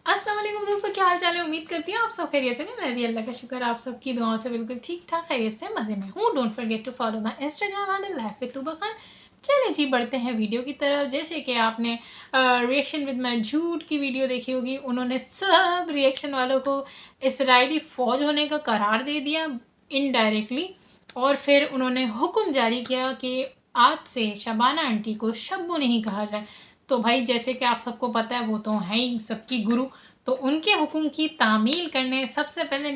अस्सलाम वालेकुम दोस्तों, क्या हाल चाल है। उम्मीद करती हूँ आप सब खैरियत से हैं। मैं भी अल्लाह का शुक्र आप सबकी दुआओं से बिल्कुल ठीक ठाक खैरियत से मज़े में हूँ। Don't forget to follow my Instagram handle life with Tuba Khan. चलें जी, बढ़ते हैं वीडियो की तरफ। जैसे कि आपने रिएक्शन विद माय झूठ की वीडियो देखी होगी, उन्होंने सब रिएक्शन वालों को इसराइली फ़ौज होने का करार दे दिया इनडायरेक्टली, और फिर उन्होंने हुक्म जारी किया कि आज से शबाना आंटी को शब्बू नहीं कहा जाए। तो भाई, जैसे कि आप सबको पता है, वो तो हैं ही सबकी गुरु। तो उनके हुक्म की तामील करने सबसे पहले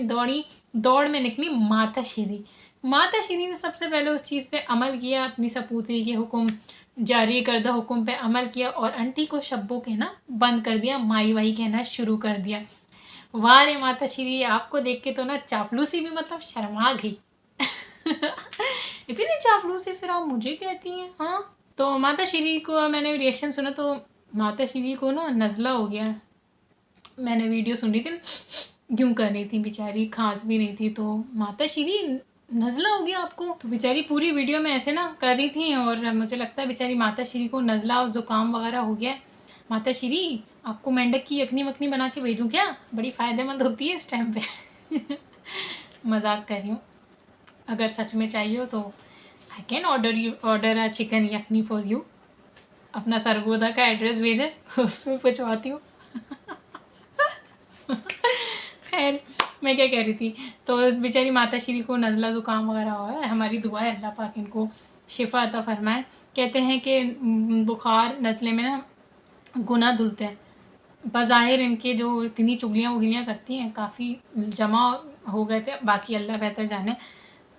दौड़ में निकली माता श्री। माता श्री ने सबसे पहले उस चीज़ पे अमल किया, अपनी सपूती के हुक्म, जारी करदा हुक्म पे अमल किया और आंटी को शब्बू कहना बंद कर दिया, माई वाई कहना शुरू कर दिया। वाह रे माता श्री, आपको देख के तो ना चापलूसी भी मतलब शर्मा गई। इतनी चापलूसी फिर आप मुझे कहती हैं? हाँ, तो माता श्री को मैंने रिएक्शन सुना तो माता श्री को ना नज़ला हो गया। मैंने वीडियो सुन रही थी, यूँ कर रही थी बेचारी, खांस भी नहीं थी। तो माता श्री, नज़ला हो गया आपको? तो बेचारी पूरी वीडियो में ऐसे ना कर रही थी, और मुझे लगता है बेचारी माता श्री को नज़ला और ज़ुकाम वगैरह हो गया है। माता श्री, आपको मेंढक की यखनी वखनी बना के भेजूँ क्या? बड़ी फ़ायदेमंद होती है इस टाइम पे। मजाक कर रही हूँ। अगर सच में चाहिए हो तो I can order a chicken yakhni for you. अपना सरगोदा का एड्रेस भेजें, उसमें पहुँचवाती हूँ। खैर, मैं क्या कह रही थी, तो बेचारी माता श्री को नज़ला ज़ुकाम वगैरह हुआ है। हमारी दुआ है अल्लाह पाक इनको शिफा अता फरमाए। कहते हैं कि बुखार नज़ले में ना गुनाह धुलते हैं। बज़ाहिर इनके जो इतनी चुगलियाँ वुगलियाँ करती हैं, काफ़ी जमा हो गए थे, बाकी अल्लाह बेहतर जाने।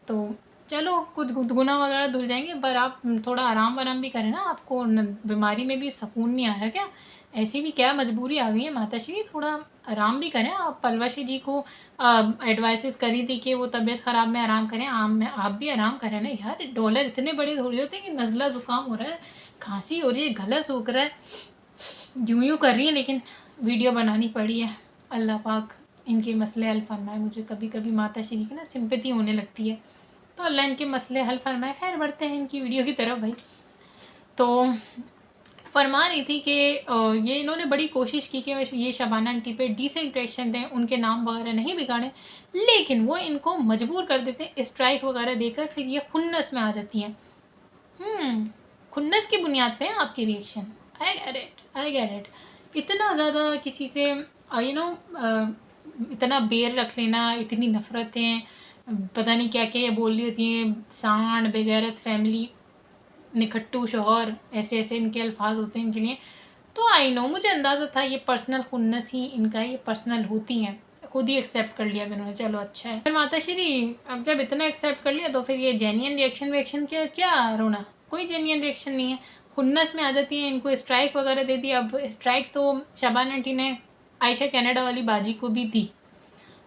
तो चलो, कुछ गुनाह वगैरह धुल जाएंगे, पर आप थोड़ा आराम वाराम भी करें ना। आपको बीमारी में भी सुकून नहीं आ रहा क्या? ऐसी भी क्या मजबूरी आ गई है माता श्री, थोड़ा आराम भी करें। आप पलवशी जी को एडवाइसेस करी थी कि वो तबीयत ख़राब में आराम करें, आम में आप भी आराम करें ना यार। डॉलर इतने बड़े थोड़ी होते हैं कि नज़ला ज़ुकाम हो रहा है, खांसी हो रही है, गला सूख रहा है, यूँ यूँ कर रही है, लेकिन वीडियो बनानी पड़ी है। अल्लाह पाक इनके मसले हल फरमाए। मुझे कभी कभी माता श्री की ना सिंपैथी होने लगती है, तो अल्लाह इनके मसले हल फरमाए। खैर, बढ़ते हैं इनकी वीडियो की तरफ भाई। तो फरमा रही थी कि ये इन्होंने बड़ी कोशिश की कि ये शबाना आंटी पे डिसेंट रिएक्शन दें, उनके नाम वगैरह नहीं बिगाड़ें, लेकिन वो इनको मजबूर कर देते हैं स्ट्राइक वगैरह देकर। फिर ये खुन्नस में आ जाती हैं। खुन्नस की बुनियाद पे है आपकी रिएक्शन। I get it. इतना ज़्यादा किसी से इतना बेर रख लेना, इतनी नफ़रतें, पता नहीं क्या क्या ये बोल रही होती हैं, सांड बेगैरत फैमिली, निकट्टू शोहर, ऐसे ऐसे इनके अल्फाज होते हैं इनके लिए। तो आई नो, मुझे अंदाज़ा था ये पर्सनल खुन्नस ही इनका, ये पर्सनल होती हैं। खुद ही एक्सेप्ट कर लिया मैंने, चलो अच्छा है। फिर माता श्री, अब जब इतना एक्सेप्ट कर लिया तो फिर ये जेन्युइन रिएक्शन क्या क्या रोना? कोई जेन्युइन रिएक्शन नहीं है। खुन्नस में आ जाती हैं, इनको स्ट्राइक वगैरह दे दी। अब स्ट्राइक तो शबाना आंटी ने आयशा कनाडा वाली बाजी को भी दी,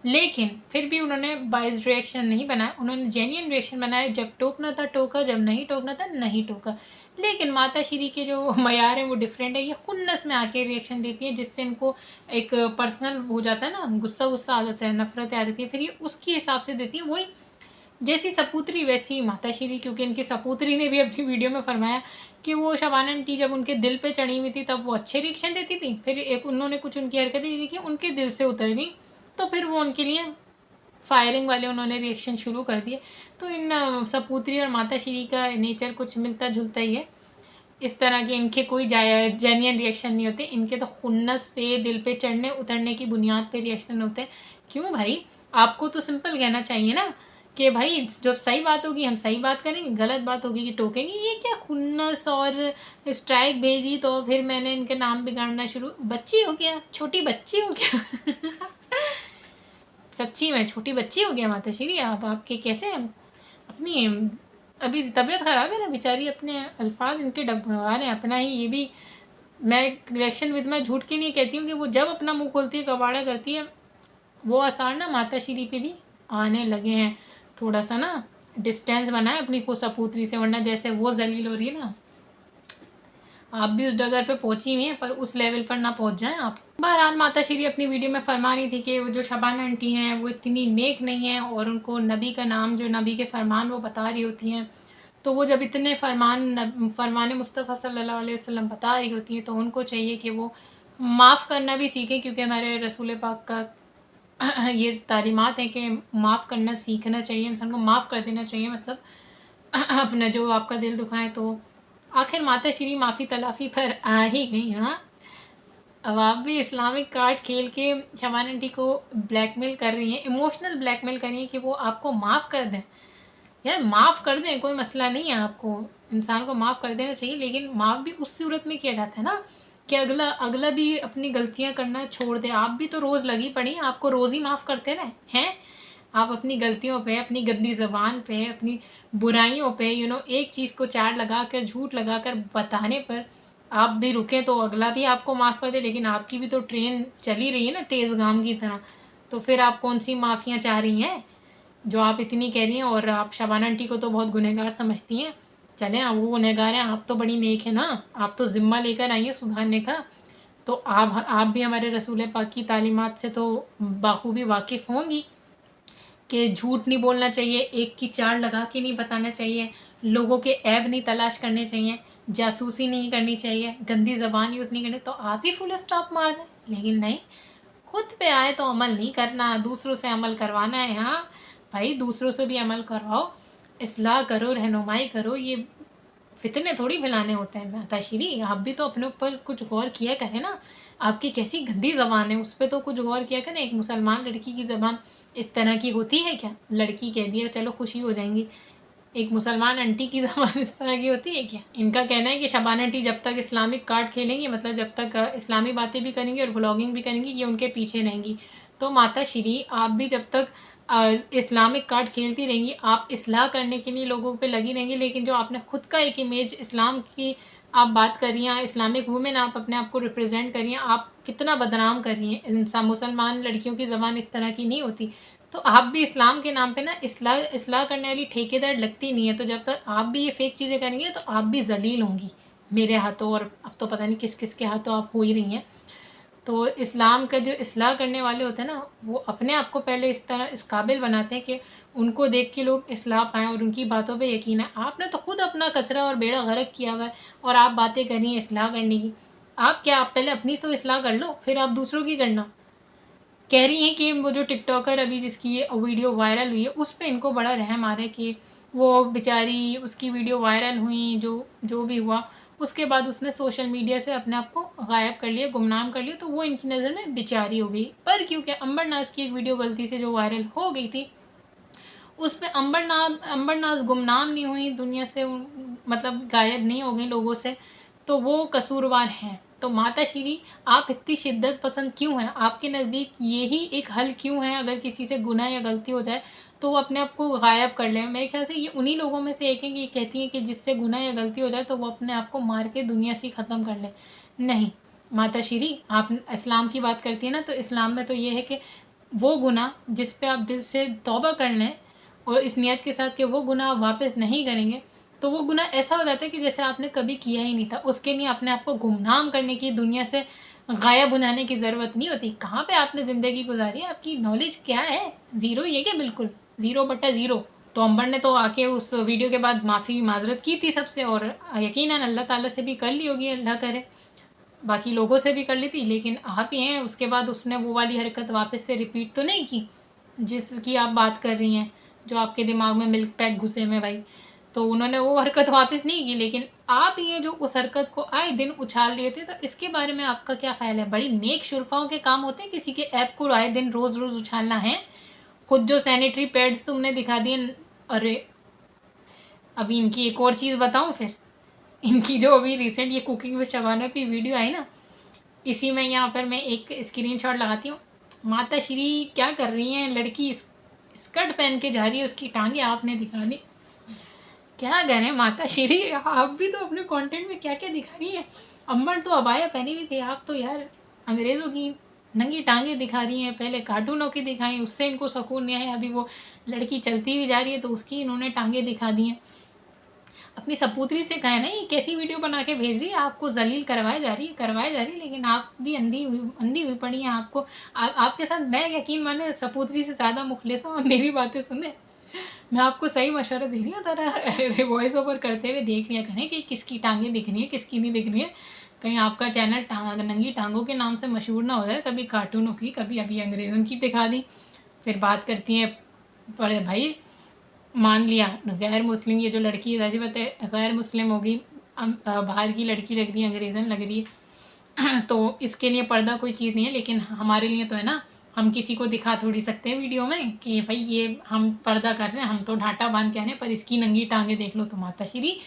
लेकिन फिर भी उन्होंने बाइस्ड रिएक्शन नहीं बनाया, उन्होंने जेन्युइन रिएक्शन बनाया। जब टोकना था टोका, जब नहीं टोकना था नहीं टोका। लेकिन माता श्री के जो मयार हैं वो डिफरेंट है। ये खुन्नस में आके रिएक्शन देती है, जिससे इनको एक पर्सनल हो जाता है ना, गुस्सा गुस्सा आ जाता है, नफरतें आ जाती है, फिर ये उसके हिसाब से देती है। वही जैसी सपूतरी वैसी माता श्री, क्योंकि इनकी सपूतरी ने भी अपनी वीडियो में फरमाया कि वो शबाना आंटी जब उनके दिल पे चढ़ी हुई थी तब वो अच्छे रिएक्शन देती थी, फिर एक उन्होंने कुछ उनकी हरकतें दी कि उनके दिल से उतर गई, तो फिर वो उनके लिए फायरिंग वाले उन्होंने रिएक्शन शुरू कर दिए। तो इन सपूतरी और माता श्री का नेचर कुछ मिलता जुलता ही है। इस तरह के इनके कोई जेन्युइन रिएक्शन नहीं होते, इनके तो खुन्नस पे, दिल पे चढ़ने उतरने की बुनियाद पे रिएक्शन होते हैं। क्यों भाई, आपको तो सिंपल कहना चाहिए ना कि भाई जब सही बात होगी हम सही बात करेंगे, गलत बात होगी कि टोकेंगे। ये क्या खुन्नस और स्ट्राइक भेजी तो फिर मैंने इनके नाम बिगाड़ना शुरू। बच्ची हो गया, छोटी बच्ची हो गया। सच्ची में छोटी बच्ची हो गया माता श्री आप। आपके कैसे अपनी, अभी तबीयत ख़राब है ना बेचारी, अपने अल्फाज इनके डबा रहे हैं अपना ही। ये भी मैं रिएक्शन विद मैं झूठ के नहीं कहती हूँ कि वो जब अपना मुंह खोलती है कबाड़ा करती है, वो आसार ना माता श्री पे भी आने लगे हैं। थोड़ा सा ना डिस्टेंस बनाए अपनी को सपूतरी से, वरना जैसे वो जलील हो रही है ना, आप भी उस जगह पे पहुंची हुई हैं, पर उस लेवल पर ना पहुंच जाएं आप। बहरहाल माता श्री अपनी वीडियो में फरमा रही थी कि वो जो शबाना आंटी हैं वो इतनी नेक नहीं है, और उनको नबी का नाम, जो नबी के फरमान वो बता रही होती हैं, तो वो जब इतने फरमान मुस्तफ़ा सल्लल्लाहु अलैहि वसल्लम बता रही होती हैं तो उनको चाहिए कि वो माफ़ करना भी सीखें, क्योंकि हमारे रसूल पाक का ये तालीमात है कि माफ़ करना सीखना चाहिए, इंसान को माफ़ कर देना चाहिए, मतलब अपना जो आपका दिल दुखाए। तो आखिर माता श्री माफ़ी तलाफ़ी पर आ ही गई। हाँ, अब आप भी इस्लामिक कार्ड खेल के शबाना आंटी को ब्लैकमेल कर रही हैं, इमोशनल ब्लैकमेल कर रही हैं कि वो आपको माफ़ कर दें। यार माफ़ कर दें, कोई मसला नहीं है, आपको इंसान को माफ़ कर देना चाहिए, लेकिन माफ़ भी उस सूरत में किया जाता है ना कि अगला अगला भी अपनी गलतियां करना छोड़ दे। आप भी तो रोज़ लगी पड़ी हैं, आपको रोज़ ही माफ़ करते रहे हैं। आप अपनी गलतियों पे, अपनी गंदी ज़बान पे, अपनी बुराइयों पे एक चीज़ को चार लगा कर, झूठ लगा कर बताने पर आप भी रुके तो अगला भी आपको माफ़ कर दे, लेकिन आपकी भी तो ट्रेन चली रही है ना तेज़गाम की तरह। तो फिर आप कौन सी माफ़ियाँ चाह रही हैं जो आप इतनी कह रही हैं? और आप शबाना आंटी को तो बहुत गुनहगार समझती हैं। चलें, अब वो गुनहगार हैं, आप तो बड़ी नेक है ना, आप तो ज़िम्मा लेकर आई हैं सुधारने का। तो आप भी हमारे रसूल पाक की तालीमात से तो बाखूबी वाकिफ़ होंगी कि झूठ नहीं बोलना चाहिए, एक की चार लगा के नहीं बताना चाहिए, लोगों के ऐब नहीं तलाश करने चाहिए, जासूसी नहीं करनी चाहिए, गंदी ज़बान यूज़ नहीं करनी। तो आप ही फुल स्टॉप मार दें, लेकिन नहीं, खुद पे आए तो अमल नहीं करना, दूसरों से अमल करवाना है। हाँ भाई, दूसरों से भी अमल करवाओ, इस्लाह करो, रहनुमाई करो, ये फितने थोड़ी फैलाने होते हैं। माताश्री, आप भी तो अपने ऊपर कुछ गौर किया करें ना, आपकी कैसी गंदी ज़बान है, उस पर तो कुछ गौर किया करें। एक मुसलमान लड़की की ज़बान इस तरह की होती है क्या? लड़की कह दिया चलो खुशी हो जाएंगी, एक मुसलमान आंटी की ज़बान इस तरह की होती है क्या? इनका कहना है कि शबाना आंटी जब तक इस्लामिक कार्ड खेलेंगी, मतलब जब तक इस्लामी बातें भी करेंगी और व्लॉगिंग भी करेंगी, ये उनके पीछे रहेंगी। तो माता श्री, आप भी जब तक इस्लामिक कार्ड खेलती रहेंगी, आप इस्लाह करने के लिए लोगों पे लगी रहेंगी, लेकिन जो आपने खुद का एक इमेज इस्लाम की आप बात कर रही हैं, इस्लामिक वुमेन आप अपने आप को रिप्रेजेंट कर रही हैं, आप कितना बदनाम कर रही हैं। इंसान, मुसलमान लड़कियों की ज़बान इस तरह की नहीं होती। तो आप भी इस्लाम के नाम पे ना इस्लाह इस्लाह करने वाली ठेकेदार लगती नहीं है। तो जब तक आप भी ये फेक चीज़ें करेंगी तो आप भी ज़लील होंगी मेरे हाथों, और अब तो पता नहीं किस किस के हाथों आप हो ही रही हैं। तो इस्लाम का जो इस्लाह करने वाले होते हैं ना, वो अपने आप को पहले इस तरह इस काबिल बनाते हैं कि उनको देख के लोग इस्लाह पाएँ और उनकी बातों पे यकीन है। आपने तो खुद अपना कचरा और बेड़ा गर्क किया हुआ है, और आप बातें कर रही हैं इस्लाह करने की। आप पहले अपनी तो इस्लाह कर लो, फिर आप दूसरों की करना। कह रही हैं कि वो जो टिकटॉकर अभी जिसकी ये वीडियो वायरल हुई है, उस पे इनको बड़ा रहम आ रहा है कि वो बेचारी, उसकी वीडियो वायरल हुई, जो जो भी हुआ, उसके बाद उसने सोशल मीडिया से अपने आप को गायब कर लिया, गुमनाम कर लिया, तो वो इनकी नज़र में बेचारी हो गई। पर क्योंकि अंबर नाज की एक वीडियो गलती से जो वायरल हो गई थी, उस पे अंबर नाज गुमनाम नहीं हुई दुनिया से, मतलब गायब नहीं हो गई लोगों से, तो वो कसूरवार हैं। तो माता श्री, आप इतनी शिद्दत पसंद क्यों हैं? आपके नज़दीक यही एक हल क्यों है? अगर किसी से गुनाह या गलती हो जाए तो वो अपने आप को गायब कर ले। मेरे ख्याल से ये उन्हीं लोगों में से एक है कि ये कहती हैं कि जिससे गुनाह या गलती हो जाए तो वो अपने आप को मार के दुनिया से ख़त्म कर ले। नहीं, माता श्री, आप इस्लाम की बात करती हैं ना, तो इस्लाम में तो ये है कि वो गुनाह जिस पे आप दिल से तौबा कर लें और इस नियत के साथ कि वो गुनाह आप वापस नहीं करेंगे, तो वो गुनाह ऐसा हो जाता है कि जैसे आपने कभी किया ही नहीं था। उसके लिए अपने आप को गुमनाम करने की, दुनिया से गायब हो जाने की ज़रूरत नहीं होती। कहाँ पे आपने ज़िंदगी गुजारी है? आपकी नॉलेज क्या है? ज़ीरो ही है क्या? बिल्कुल, ज़ीरो बटा ज़ीरो। तो अंबर ने तो आके उस वीडियो के बाद माफ़ी माज़रत की थी सबसे, और यकीनन अल्लाह ताला से भी कर ली होगी, अल्लाह करे। बाकी लोगों से भी कर ली थी, लेकिन आप ही हैं, उसके बाद उसने वो वाली हरकत वापस से रिपीट तो नहीं की जिसकी आप बात कर रही हैं, जो आपके दिमाग में मिल्क पैक घुसे हुए भाई। तो उन्होंने वो हरकत वापस नहीं की, लेकिन आप ये जो उस हरकत को आए दिन उछाल रहे थे, तो इसके बारे में आपका क्या ख्याल है? बड़ी नेक शुरफाओं के काम होते हैं किसी के ऐप को आए दिन रोज़ रोज़ उछालना है? खुद जो सैनिटरी पैड्स तुमने दिखा दिए। अरे, अभी इनकी एक और चीज़ बताऊं फिर, इनकी जो अभी रिसेंट ये कुकिंग विद शबाना की वीडियो आई ना, इसी में यहाँ पर मैं एक स्क्रीनशॉट लगाती हूँ। माता श्री क्या कर रही हैं? लड़की स्कर्ट पहन के जा रही है, उसकी टांगे आपने दिखा दी। क्या करें माता श्री, आप भी तो अपने कंटेंट में क्या क्या दिखा रही हैं। अम्बर तो अबाया पहनी हुई थी, आप तो यार अंग्रेज़ों की नंगी टांगे दिखा रही हैं। पहले कार्टूनों की दिखाई, उससे इनको सुकून नहीं आया, अभी वो लड़की चलती हुई जा रही है तो उसकी इन्होंने टांगे दिखा दी हैं। अपनी सपूतरी से कहें ना, ये कैसी वीडियो बना के भेज रही है, आपको जलील करवाए जा रही है, लेकिन आप भी अंधी हुई पड़ी हैं। आपके साथ मैं यकीन माने सपूतरी से ज़्यादा मुखलिस हूँ, और मेरी बातें सुने। मैं आपको सही मशवरा दे रही हूँ, ज़रा वॉइस ओवर करते हुए देख लिया करें कि किसकी टांगें दिख रही हैं, किसकी नहीं दिख रही है। कहीं आपका चैनल नंगी टांगों के नाम से मशहूर ना हो जाए, कभी कार्टूनों की, कभी अभी अंग्रेज़ों की दिखा दी। फिर बात करती हैं बड़े भाई, मान लिया गैर मुस्लिम ये जो लड़की है, ज़ाहिर बात है गैर मुस्लिम होगी, बाहर की लड़की लग रही है, अंग्रेज़न लग रही है तो इसके लिए पर्दा कोई चीज़ नहीं है, लेकिन हमारे लिए तो है ना, हम किसी को दिखा थोड़ी सकते हैं वीडियो में कि भाई ये हम पर्दा कर रहे हैं, हम तो ढाटा बांध के आ रहे हैं, पर इसकी नंगी टांगे देख लो तो माता श्री,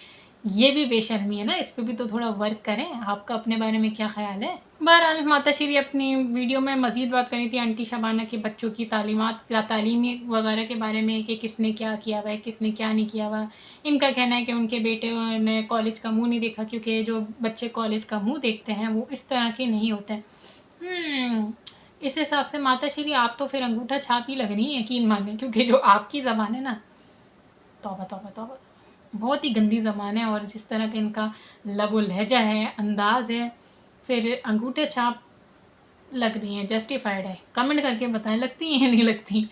ये भी बेशर्मी है ना, इस पे भी तो थोड़ा वर्क करें। आपका अपने बारे में क्या ख्याल है? बहरहाल माता श्री अपनी वीडियो में मज़ीद बात करी थी आंटी शबाना के बच्चों की तालीमात या तालीमी वगैरह के बारे में कि किसने क्या किया हुआ है, किसने क्या नहीं किया हुआ। इनका कहना है कि उनके बेटे ने कॉलेज का मुँह नहीं देखा, क्योंकि जो बच्चे कॉलेज का मुँह देखते हैं वो इस तरह के नहीं होते हैं। इस हिसाब से माता श्री आप तो फिर अंगूठा छाप ही लग रही हैं, यकीन माने, क्योंकि जो आपकी ज़बान है ना, तौबा तौबा तौबा, बहुत ही गंदी ज़बान है, और जिस तरह का इनका लबो लहजा है, अंदाज़ है, फिर अंगूठे छाप लग रही हैं, जस्टिफाइड है। कमेंट करके बताएं लगती हैं या नहीं लगती।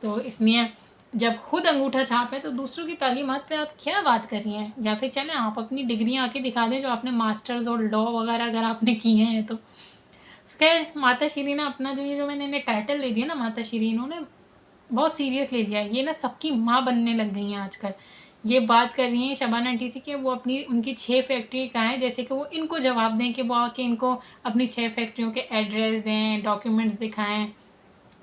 तो इसलिए जब खुद अंगूठा छाप है तो दूसरों की तालीमात पे आप क्या बात कर रही हैं? या फिर चलें आप अपनी डिग्रियाँ आके दिखा दें जो आपने मास्टर्स और लॉ वगैरह अगर आपने किए हैं तो। खैर माता श्री ने अपना जो मैंने इन्हें टाइटल दे दिया ना माता श्री, इन्होंने बहुत सीरियस ले लिया है। ये ना सबकी माँ बनने लग गई हैं आजकल। ये बात कर रही हैं शबाना आंटी से कि वो अपनी उनकी 6 फैक्ट्री कहाँ है, जैसे कि वो इनको जवाब दें कि वो आके इनको अपनी 6 फैक्ट्रियों के एड्रेस दें, डॉक्यूमेंट्स दिखाएँ,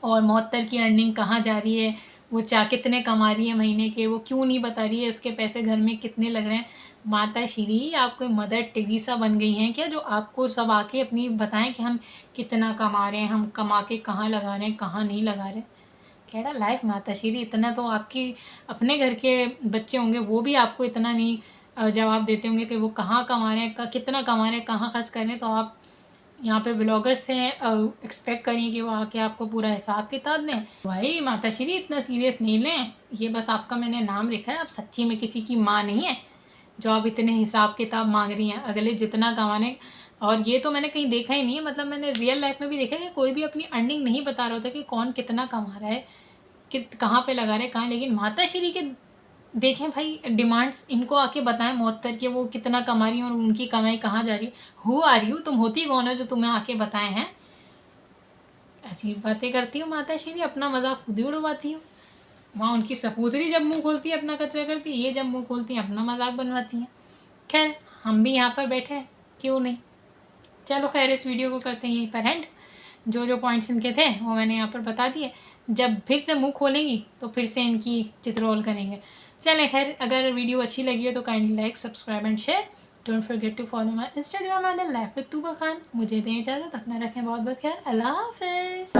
और मुअत्तर की अर्निंग कहाँ जा रही है, वो कितने कमा रही है महीने के, वो क्यों नहीं बता रही है, उसके पैसे घर में कितने लग रहे हैं। माता श्री आप कोई मदर टेरेसा बन गई हैं क्या, जो आपको सब आके अपनी बताएं कि हम कितना कमा रहे हैं, हम कमा के कहाँ लगा रहे हैं, कहाँ नहीं लगा रहे। केड़ा लाइफ माता श्री, इतना तो आपकी अपने घर के बच्चे होंगे वो भी आपको इतना नहीं जवाब देते होंगे कि वो कहाँ कमा रहे हैं, कितना कमा रहे हैं, कहाँ खर्च कर रहे हैं। तो आप यहाँ पे ब्लॉगर से एक्सपेक्ट करिए कि वो आके आपको पूरा हिसाब किताब दें। भाई माता श्री इतना सीरियस नहीं लें, ये बस आपका मैंने नाम लिखा है, आप सच्ची में किसी की माँ नहीं है जो आप इतने हिसाब किताब मांग रही हैं अगले जितना कमाने। और ये तो मैंने कहीं देखा ही नहीं है, मतलब मैंने रियल लाइफ में भी देखा है कि कोई भी अपनी अर्निंग नहीं बता रहा होता कि कौन कितना कमा रहा है, कि कहाँ पे लगा रहे कहाँ, लेकिन माता श्री के देखें भाई डिमांड्स, इनको आके बताएं मुअत्तर के वो कितना कमा रही हैं और उनकी कमाई कहाँ जा रही है। हु आर यू, तुम होती कौन हो जो तुम्हें आके बताए हैं? अजीब बातें करती हो माता श्री, अपना मजाक खुद ही उड़वाती हो। वहाँ उनकी सपूतरी जब मुंह खोलती है अपना कचरा करती है, ये जब मुंह खोलती है अपना मजाक बनवाती हैं। खैर हम भी यहाँ पर बैठे हैं, क्यों नहीं। चलो खैर इस वीडियो को करते हैं यहीं पर एंड। जो पॉइंट्स इनके थे वो मैंने यहाँ पर बता दिए, जब फिर से मुंह खोलेंगी तो फिर से इनकी चित्रोल करेंगे। चलें खैर, अगर वीडियो अच्छी लगी हो तो kindly like, subscribe and share. Don't forget to follow my Instagram handle life with Tuba Khan. मुझे दें इजाज़त, अपना रखें बहुत बहुत ख्याल। अल्लाह हाफ़िज़।